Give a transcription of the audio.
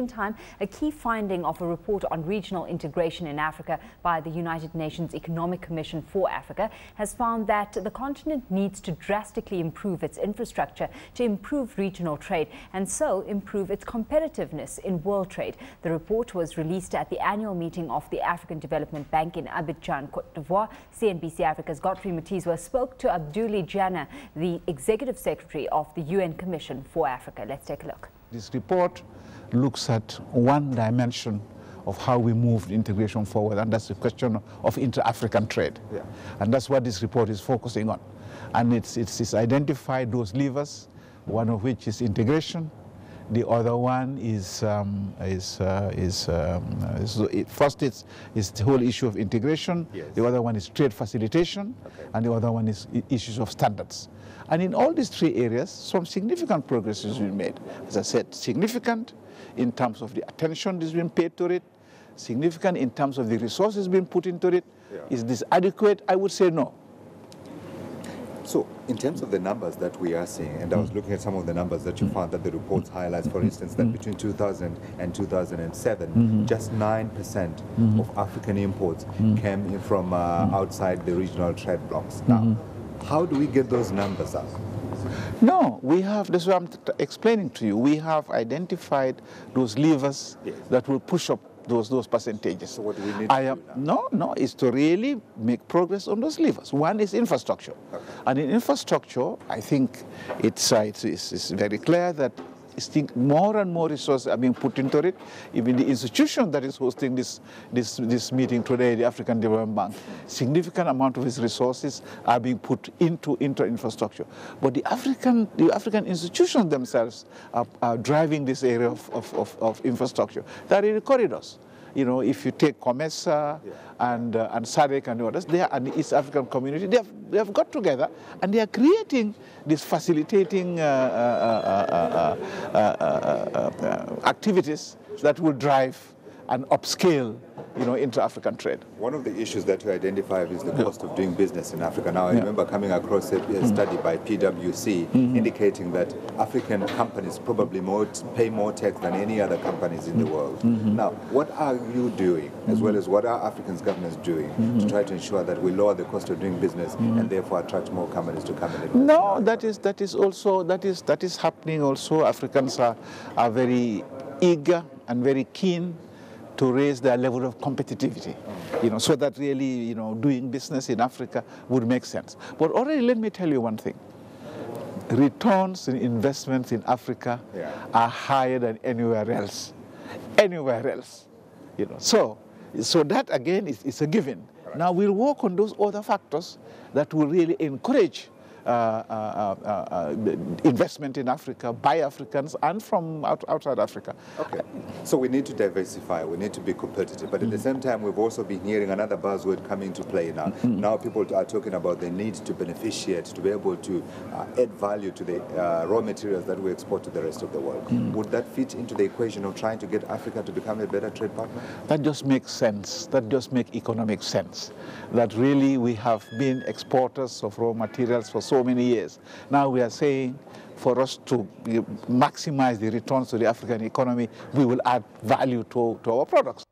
meantime, a key finding of a report on regional integration in Africa by the United Nations Economic Commission for Africa has found that the continent needs to drastically improve its infrastructure to improve regional trade and so improve its competitiveness in world trade. The report was released at the annual meeting of the African Development Bank in Abidjan, Cote d'Ivoire. CNBC Africa's Godfrey Mutizwa spoke to Abdoulie Janneh, the Executive Secretary of the UN Commission for Africa. Let's take a look. This report looks at one dimension of how we move integration forward, and that's the question of inter-African trade. Yeah. And that's what this report is focusing on. And it's identified those levers, one of which is integration. The other one is first it's the whole issue of integration. Yes. The other one is trade facilitation, okay. And the other one is issues of standards. And in all these three areas, some significant progress has been made. As I said, significant in terms of the attention that's been paid to it, significant in terms of the resources being put into it. Yeah. Is this adequate? I would say no. So, in terms of the numbers that we are seeing, and I was looking at some of the numbers that you found that the reports highlights, for instance, that between 2000 and 2007, just 9% of African imports came in from outside the regional trade blocks. Now, how do we get those numbers up? No, we have, that's what I'm explaining to you, we have identified those levers that will push up those percentages. So what do we need to do now? Is to really make progress on those levers. One is infrastructure. Okay. And in infrastructure, I think it's very clear that more and more resources are being put into it. Even the institution that is hosting this meeting today, the African Development Bank, significant amount of its resources are being put into infrastructure. But the African institutions themselves are driving this area of infrastructure. That are the corridors. You know, if you take COMESA and SADC and the others, they are an East African community. They have got together and they are creating this facilitating activities that will drive and upscale, inter-African trade. One of the issues that we identify is the cost of doing business in Africa. Now, I remember coming across a study by PwC indicating that African companies probably pay more tax than any other companies in the world. Now, what are you doing, as well as what are African governments doing to try to ensure that we lower the cost of doing business and therefore attract more companies to come in? No, that is happening also. Africans are very eager and very keen to raise their level of competitivity, so that really, doing business in Africa would make sense. But already, let me tell you one thing. Returns in investments in Africa are higher than anywhere else. Anywhere else, So that, again, is a given. Right. Now, we'll work on those other factors that will really encourage investment in Africa by Africans and from outside Africa. Okay, so we need to diversify, we need to be competitive, but at the same time we've also been hearing another buzzword coming to play now. Now people are talking about the need to beneficiate, to be able to add value to the raw materials that we export to the rest of the world. Would that fit into the equation of trying to get Africa to become a better trade partner? That just makes sense. That just makes economic sense. That really we have been exporters of raw materials for so many years. Now we are saying for us to maximize the returns to the African economy, we will add value to our products.